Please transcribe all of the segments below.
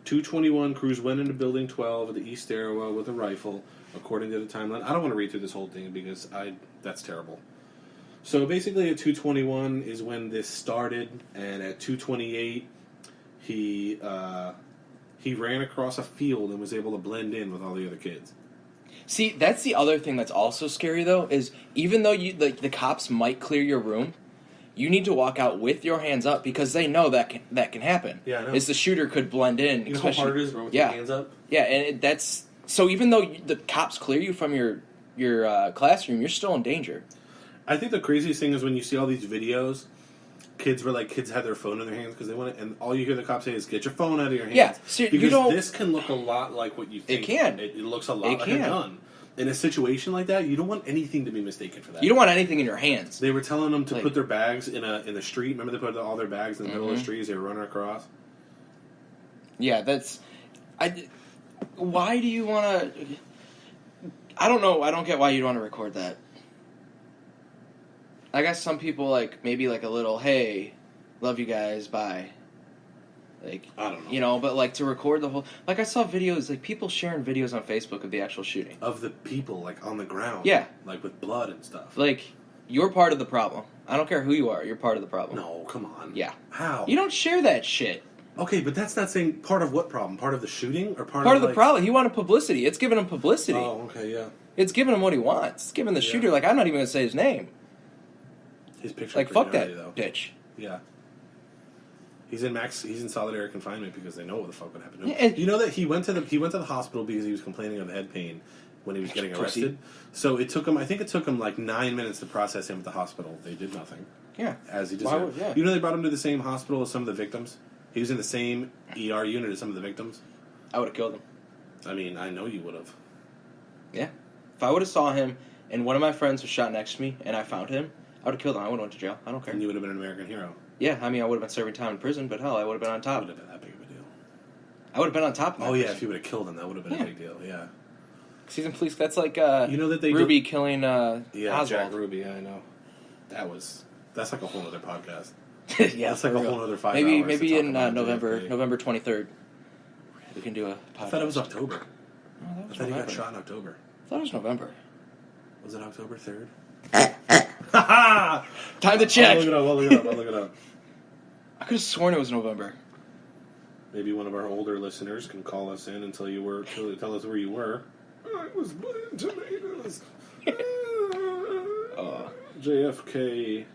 2:21, Cruz went into Building 12 of the East stairwell with a rifle, according to the timeline. I don't want to read through this whole thing because that's terrible. So basically at 2:21 is when this started, and at 2:28 he ran across a field and was able to blend in with all the other kids. See, that's the other thing that's also scary, though, is even though the cops might clear your room, you need to walk out with your hands up because they know that can happen. Yeah, I know. Is the shooter could blend in. You know how hard it is to run with your hands up? Yeah, and that's... So even though the cops clear you from your classroom, you're still in danger. I think the craziest thing is when you see all these videos, kids have their phone in their hands because they want it, and all you hear the cops say is, get your phone out of your hands. Yeah, so because this can look a lot like what you think. It can. It looks a lot like a gun. In a situation like that, you don't want anything to be mistaken for that. You don't want anything in your hands. They were telling them to put their bags in the street. Remember they put all their bags in the middle of the street as they were running across? Yeah, that's... Why do you want to... I don't know. I don't get why you'd want to record that. I guess some people, maybe a little, hey, love you guys, bye. I don't know. But, to record the whole... I saw videos, people sharing videos on Facebook of the actual shooting. Of the people, on the ground. Yeah. With blood and stuff. You're part of the problem. I don't care who you are. You're part of the problem. No, come on. Yeah. How? You don't share that shit. Okay, but that's not saying part of what problem? Part of the shooting? Or part of the problem. He wanted publicity. It's giving him publicity. Oh, okay, yeah. It's giving him what he wants. It's giving the shooter, I'm not even going to say his name. His picture. Fuck that bitch. Yeah. He's in solitary confinement because they know what the fuck would happen to him. Yeah, you know that he went to the hospital because he was complaining of head pain when he was getting arrested. So it took him 9 minutes to process him at the hospital. They did nothing. Yeah. As he deserved. Yeah. You know they brought him to the same hospital as some of the victims? He was in the same ER unit as some of the victims. I would have killed him. I mean, I know you would have. Yeah. If I would have saw him and one of my friends was shot next to me and I found him, I would have killed him. I would have went to jail. I don't care. And you would have been an American hero. Yeah, I would have been serving time in prison, but hell, I would have been on top. It would have been that big of a deal. I would have been on top of that. Oh, yeah, if you would have killed him, that would have been a big deal, yeah. Season police, that's like you know that they Ruby killing Oswald. Jack Ruby, yeah, I know. That's like a whole other podcast. Yeah, that's like a whole other 5 hours. Maybe in November 23rd, we can do a podcast. I thought it was October. Oh, that was I thought he November. got shot in October. I thought it was November. Was it October 3rd? Time to check. I'll look it up. I could have sworn it was November. Maybe one of our older listeners can call us in and tell us where you were. I was buying tomatoes. JFK.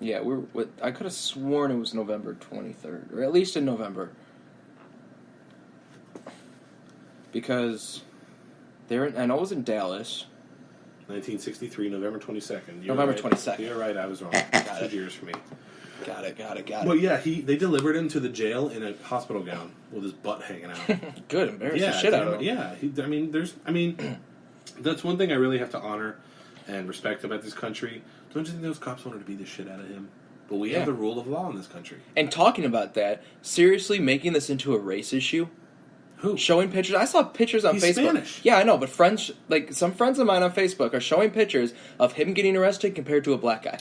Yeah, I could have sworn it was November 23rd, or at least in November, because I know it was in Dallas. 1963, November 22nd. November 22nd. You're right, I was wrong. 2 years for me. Got it. But yeah, they delivered him to the jail in a hospital gown with his butt hanging out. Good, embarrassed the shit out of him. Yeah, that's one thing I really have to honor and respect about this country. Don't you think those cops wanted to beat the shit out of him? But we have the rule of law in this country. And talking about that, seriously making this into a race issue? Who? Showing pictures. I saw pictures on He's Facebook. Spanish. Yeah, I know, but some friends of mine on Facebook are showing pictures of him getting arrested compared to a black guy.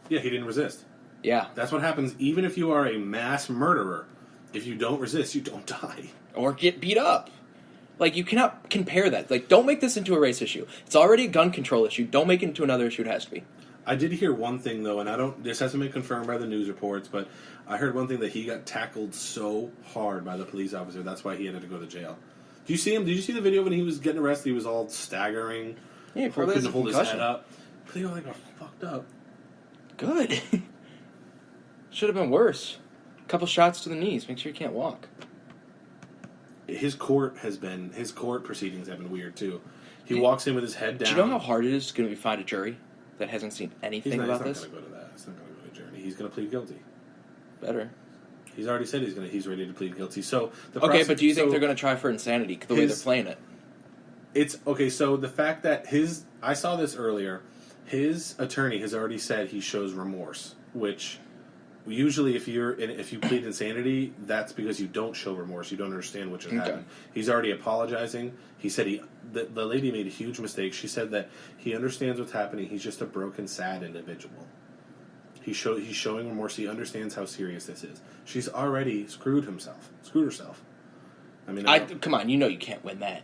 Yeah, he didn't resist. Yeah. That's what happens even if you are a mass murderer. If you don't resist, you don't die. Or get beat up. You cannot compare that. Don't make this into a race issue. It's already a gun control issue. Don't make it into another issue. It has to be. I did hear one thing, though, and this hasn't been confirmed by the news reports, but I heard one thing that he got tackled so hard by the police officer, that's why he had to go to jail. Did you see him? Did you see the video when he was getting arrested? He was all staggering. Yeah, he probably couldn't hold his head up. They all got fucked up. Good. Should have been worse. A couple shots to the knees. Make sure you can't walk. His court proceedings have been weird, too. He walks in with his head down. Do you know how hard it is going to be find a jury that hasn't seen anything about this? He's not going to go to that. He's not going to go to jury. He's going to plead guilty. Better. He's already said he's ready to plead guilty. So but do you think they're going to try for insanity the way they're playing it? It's okay. So the fact that I saw this earlier. His attorney has already said he shows remorse, which usually if you plead insanity, that's because you don't show remorse. You don't understand what just happened. He's already apologizing. He said the lady made a huge mistake. She said that he understands what's happening. He's just a broken, sad individual. He's showing remorse. He understands how serious this is. She's already screwed herself. I mean, come on, you can't win that.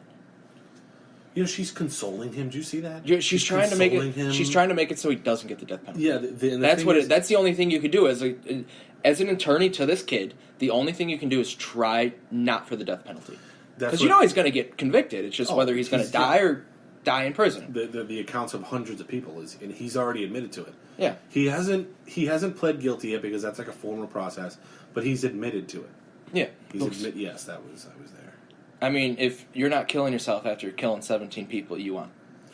She's consoling him. Do you see that? She's trying to make it. Him. She's trying to make it so he doesn't get the death penalty. Yeah, that's the only thing you could do as an attorney to this kid. The only thing you can do is try not for the death penalty, because he's going to get convicted. It's just whether he's going to die or die in prison. The accounts of hundreds of people and he's already admitted to it. Yeah, he hasn't pled guilty yet because that's like a formal process, but he's admitted to it. Yeah, yes, I was there. I mean, if you're not killing yourself after killing 17 people, you won.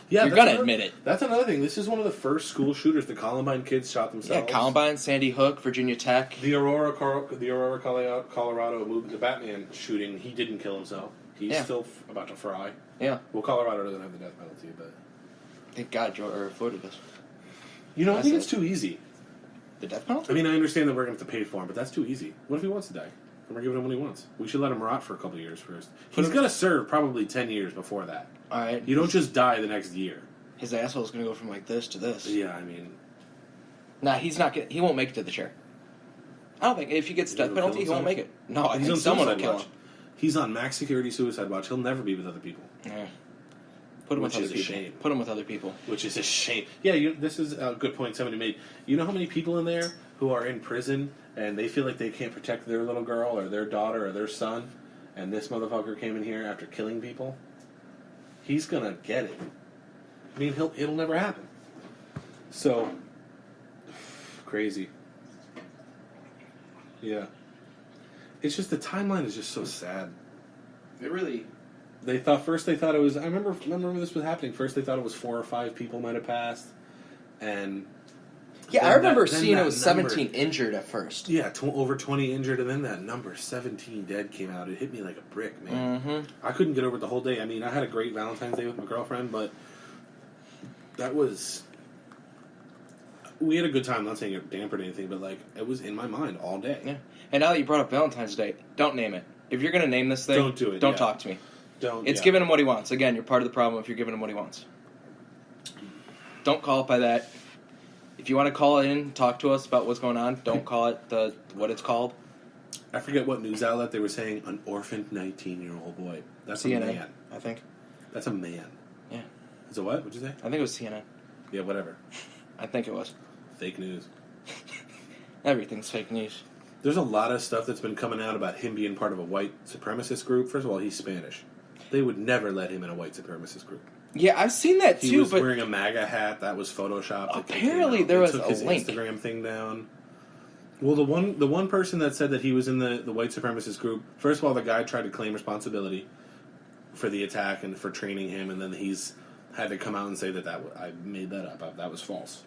Yeah, you're gonna admit it. That's another thing. This is one of the first school shooters. The Columbine kids shot themselves. Yeah, Columbine, Sandy Hook, Virginia Tech. The Aurora, Colorado movie, the Batman shooting. He didn't kill himself. He's still about to fry. Yeah. Well, Colorado doesn't have the death penalty, but thank God Florida does. I think it's too easy. The death penalty? I mean, I understand that we're going to have to pay for him, but that's too easy. What if he wants to die? And we're giving him what he wants. We should let him rot for a couple of years first. He's going to serve probably 10 years before that. All right. You don't just die the next year. His asshole's going to go from like this to this. Yeah, I mean... Nah, he won't make it to the chair. I don't think if he gets death penalty, he won't make it. No, I think someone will kill him. He's on max security suicide watch. He'll never be with other people. Yeah. Put him with other people. Shame. Put him with other people. Which is a shame. Yeah, this is a good point somebody made. You know how many people in there who are in prison and they feel like they can't protect their little girl or their daughter or their son, and this motherfucker came in here after killing people? He's gonna get it. I mean, it'll never happen. So, crazy. Yeah. It's just the timeline is just so sad. It really... They thought it was... I remember when this was happening. First they thought it was 4 or 5 people might have passed. And... Yeah, I remember seeing it was 17 injured at first. Yeah, over 20 injured, and then that number, 17 dead, came out. It hit me like a brick, man. Mm-hmm. I couldn't get over it the whole day. I mean, I had a great Valentine's Day with my girlfriend, but that was... We had a good time. Not saying it dampened anything, but like it was in my mind all day. Yeah. And now that you brought up Valentine's Day, don't name it. If you're going to name this thing, don't do it. Don't talk to me. Don't. It's giving him what he wants. Again, you're part of the problem if you're giving him what he wants. Don't call it by that. If you want to call it in, talk to us about what's going on. Don't call it what it's called. I forget what news outlet they were saying. An orphaned 19-year-old boy. That's CNN, a man. I think. That's a man. Yeah. It's a what? What'd you say? I think it was CNN. Yeah, whatever. I think it was. Fake news. Everything's fake news. There's a lot of stuff that's been coming out about him being part of a white supremacist group. First of all, he's Spanish. They would never let him in a white supremacist group. Yeah, I've seen that too. He was wearing a MAGA hat that was photoshopped. Apparently, there was took a his link. Instagram thing down. Well, the one person that said that he was in the white supremacist group. First of all, the guy tried to claim responsibility for the attack and for training him, and then he's had to come out and say that I made that up. That was false.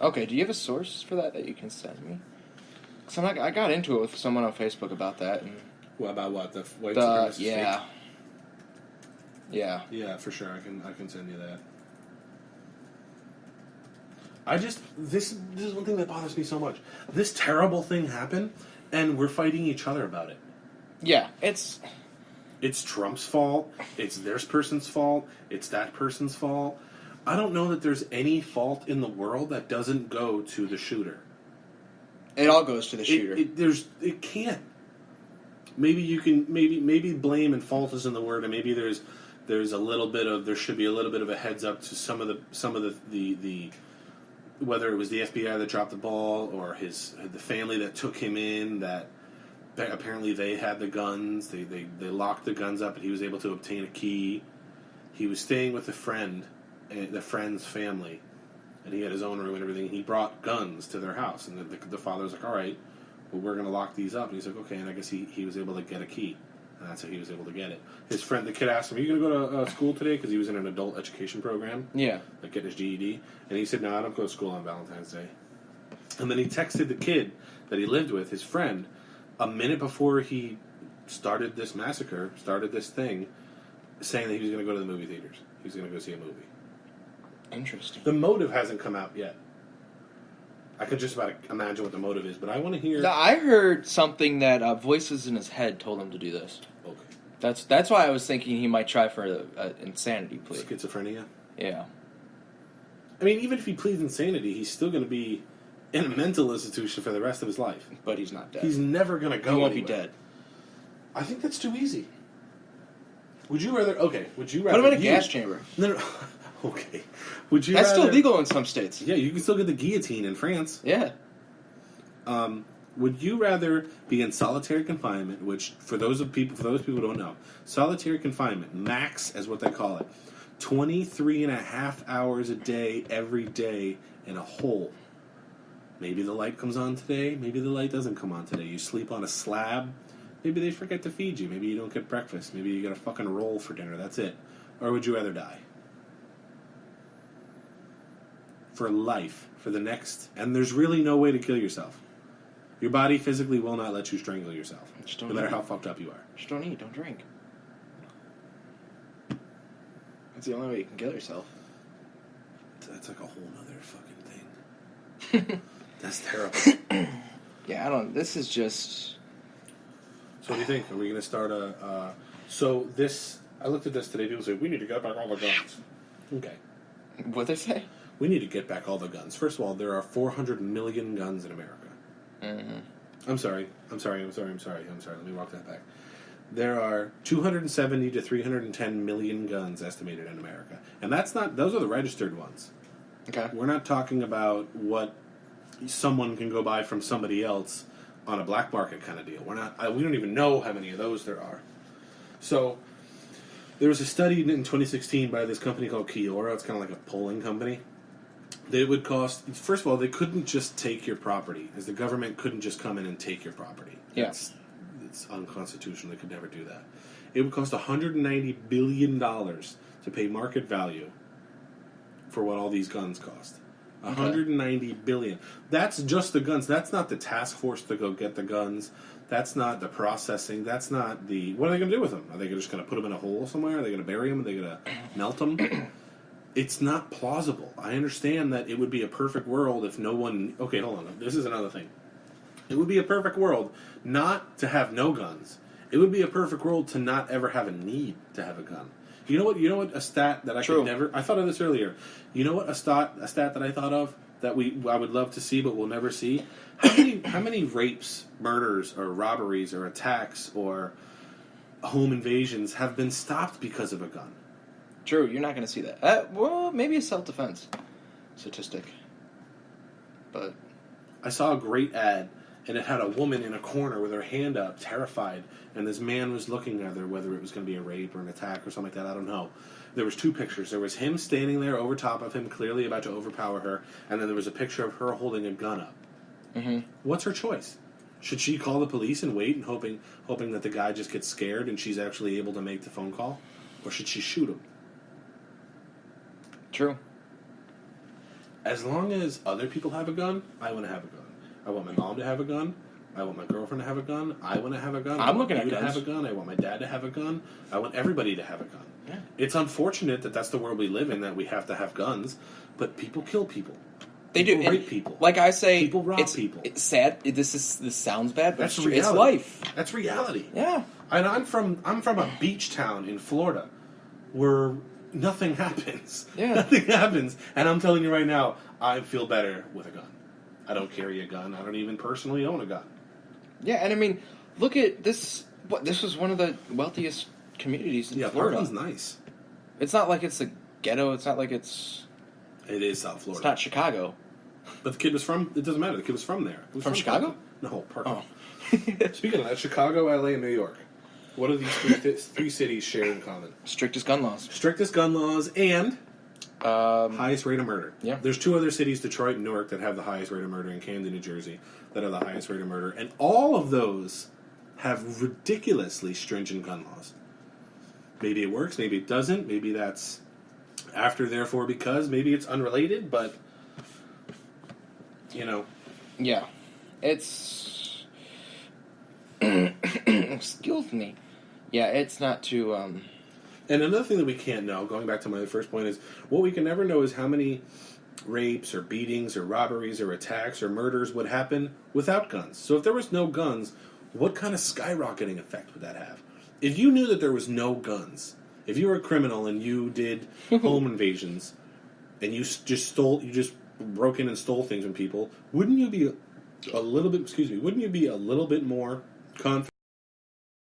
Okay, do you have a source for that you can send me? Because I got into it with someone on Facebook about that. And about what? The white supremacist? Yeah. Fake? Yeah. Yeah, for sure. I can send you that. This is one thing that bothers me so much. This terrible thing happened, and we're fighting each other about it. Yeah, it's Trump's fault. It's this person's fault. It's that person's fault. I don't know that there's any fault in the world that doesn't go to the shooter. It all goes to the shooter. It can't. Maybe you can maybe blame and fault isn't the word, and maybe there should be a little bit of a heads up to some of the whether it was the FBI that dropped the ball or the family that took him in, that apparently they had the guns, they locked the guns up and he was able to obtain a key. He was staying with a friend, the friend's family, and he had his own room and everything. He brought guns to their house, and the father was like, all right, well, we're going to lock these up. And he's like, okay, and I guess he was able to get a key. And that's how he was able to get it. His friend, the kid asked him, are you going to go to school today? Because he was in an adult education program. Yeah. Like, get his GED. And he said, no, I don't go to school on Valentine's Day. And then he texted the kid that he lived with, his friend, a minute before he started this massacre, started this thing, saying that he was going to go to the movie theaters. He was going to go see a movie. Interesting. The motive hasn't come out yet. I could just about imagine what the motive is, but I want to hear... Now, I heard something that voices in his head told him to do this. Okay. That's why I was thinking he might try for an insanity plea. Schizophrenia? Yeah. I mean, even if he pleads insanity, he's still going to be in a mental institution for the rest of his life. But he's not dead. He's never going to go He won't anywhere. be dead. I think that's too easy. Would you rather... Okay, would you Put rather... him in a gas chamber. No. Okay. Would you That's rather... still legal in some states. Yeah, you can still get the guillotine in France. Yeah. Would you rather be in solitary confinement, which for those people who don't know, solitary confinement, max as what they call it, 23 and a half hours a day, every day, in a hole. Maybe the light comes on today, maybe the light doesn't come on today. You sleep on a slab, maybe they forget to feed you, maybe you don't get breakfast, maybe you get a fucking roll for dinner, that's it. Or would you rather die? For life, for the next... And there's really no way to kill yourself. Your body physically will not let you strangle yourself, no matter how fucked up you are. Just don't eat, don't drink. That's the only way you can kill yourself. That's like a whole other fucking thing. That's terrible. Yeah, I don't... This is just... So what do you think? Are we going to start a... So this... I looked at this today. People say, we need to get back all the guns. Okay. What'd they say? We need to get back all the guns. First of all, there are 400 million guns in America. Mm-hmm. I'm sorry. Let me walk that back. There are 270 to 310 million guns estimated in America. And that's not... Those are the registered ones. Okay. We're not talking about what someone can go buy from somebody else on a black market kind of deal. We don't even know how many of those there are. So there was a study in 2016 by this company called Kiora. It's kind of like a polling company. They would cost... First of all, they couldn't just take your property, as the government couldn't just come in and take your property. Yeah. It's unconstitutional. They could never do that. It would cost $190 billion to pay market value for what all these guns cost. $190 billion. That's just the guns. That's not the task force to go get the guns. That's not the processing. That's not the... What are they going to do with them? Are they just going to put them in a hole somewhere? Are they going to bury them? Are they going to melt them? It's not plausible. I understand that it would be a perfect world if no one... Okay, hold on. This is another thing. It would be a perfect world not to have no guns. It would be a perfect world to not ever have a need to have a gun. You know what? A stat that I could never... I thought of this earlier. You know what? A stat that I thought of that I would love to see but we'll never see? How many rapes, murders, or robberies, or attacks, or home invasions have been stopped because of a gun? True, you're not going to see that. Well, maybe a self-defense statistic. But I saw a great ad, and it had a woman in a corner with her hand up, terrified, and this man was looking at her, whether it was going to be a rape or an attack or something like that, I don't know. There was two pictures. There was him standing there over top of him, clearly about to overpower her, and then there was a picture of her holding a gun up. Mm-hmm. What's her choice? Should she call the police and wait and hoping that the guy just gets scared and she's actually able to make the phone call? Or should she shoot him? True. As long as other people have a gun, I want to have a gun. I want my mom to have a gun. I want my girlfriend to have a gun. I want to have a gun. I'm looking at you guns. to have a gun. I want my dad to have a gun. I want everybody to have a gun. Yeah. It's unfortunate that that's the world we live in, that we have to have guns, but people kill people. They People do rape people. Like I say, People rob people. It's sad. This sounds bad, but That's it's reality. life. That's reality. Yeah. And I'm from a beach town in Florida where nothing happens. Yeah. Nothing happens. And I'm telling you right now, I feel better with a gun. I don't carry a gun. I don't even personally own a gun. Yeah, and I mean, look at this. This was one of the wealthiest communities in Florida. Portland's nice. It's not like it's a ghetto. It's not like it's... It is South Florida. It's not Chicago. But the kid was from... It doesn't matter. The kid was from there. From Chicago? Portland. No, Portland. Oh. Speaking of that, Chicago, LA, and New York. What do these three cities share in common? Strictest gun laws. Strictest gun laws and... highest rate of murder. Yeah. There's two other cities, Detroit and Newark, that have the highest rate of murder, and Camden, New Jersey, that have the highest rate of murder. And all of those have ridiculously stringent gun laws. Maybe it works, maybe it doesn't, maybe that's after, therefore, because, maybe it's unrelated, but, you know. Yeah. It's... Excuse me. Yeah, it's not too... And another thing that we can't know, going back to my first point, is what we can never know is how many rapes or beatings or robberies or attacks or murders would happen without guns. So if there was no guns, what kind of skyrocketing effect would that have? If you knew that there was no guns, if you were a criminal and you did home invasions and you just broke in and stole things from people, wouldn't you be a little bit? Excuse me. Wouldn't you be a little bit more confident